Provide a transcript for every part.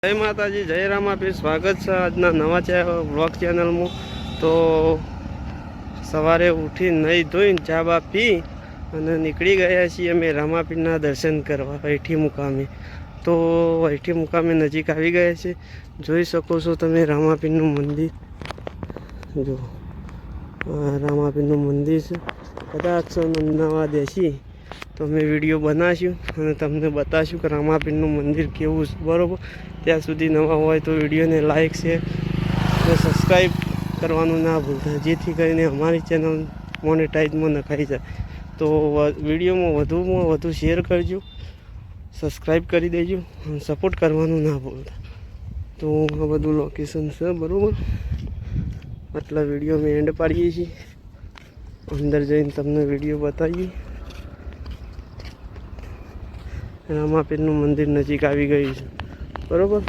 जय माताजी जय रामापीर स्वागत है आजना नवा ब्लॉग चैनल में। तो सवारे उठी नहीं धोई चा बा पी अने निकली गया छे अमे रामापीरना दर्शन करवा ऐठी मुकामे। तो ऐठी मुकामे नजीक आवी गया छे। जोई सको छो तमे रामापीरनुं मंदिर। जो रामापीरनुं मंदिर छे। कदाच नवा देशी तो मैं वीडियो बनाशूँ और तमने बताशूँ कि रामापीरनुं मंदिर केवुं छे। बरोबर त्या सुधी नवा होय तो वीडियो ने लाइक शेर और सब्सक्राइब करवानुं ना भूलता, जेथी करीने अमारी चेनल मोनेटाइज में नखाई जाए। तो वीडियो में वधु शेर करजो, सब्सक्राइब करी देजो और सपोर्ट करवानुं ना भूलता। तो आ बधुं लोकेशन छे। बरोबर आटला वीडियो में एंड पाड़ीए छीए। अंदर जईने तमने वीडियो बतावीए। रामापीरनुं मंदिर नजीक आवी गयुं छे। बरोबर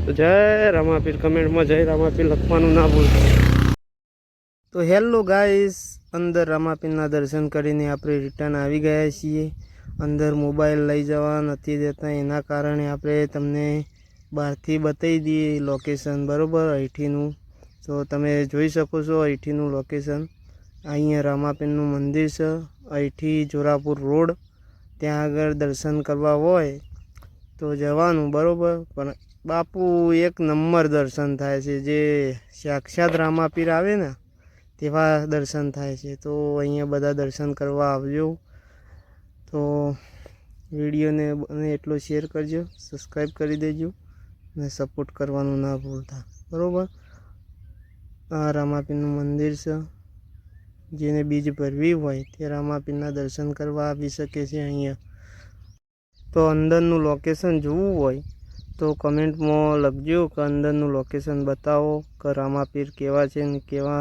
तो जय रामापीर कमेंट में जय रामापीर लखवानुं ना भूलता। तो हेलो गाइस, अंदर रामापीरना दर्शन करीने आपणे रिटर्न आवी गया छीए। अंदर मोबाइल लई जवा नथी देता, एना कारणे आपणे तमने बहारथी बतावी दीए लोकेशन। बरोबर ऐठीनुं तो तमे जोई शको छो ऐठीनुं लोकेशन। अहींया रामापीरनुं मंदिर छे। ऐठी जोरापुर रोड त्यां आगळ दर्शन करवा होय तो जवानुं। बरोबर पण बापू एक नंबर दर्शन थाय छे। जे साक्षात रामापीर आवे ने तेवा दर्शन थाय छे। तो अहींया बधा दर्शन करवा आवजो। तो विडियो ने एटलो शेर करजो, सब्सक्राइब करी देजो ने सपोर्ट करवानुं ना भूलता। बरोबर आ रामापीरनुं मंदिर छे। जेने बीज भरवी होय ते रामापीरना दर्शन करवा आवी शके छे अहींया। तो अंदरनुं लोकेशन जोवुं होय तो कमेंट में लखजो कि अंदरनुं लोकेशन बतावो कि रामापीर केवा छे ने केवा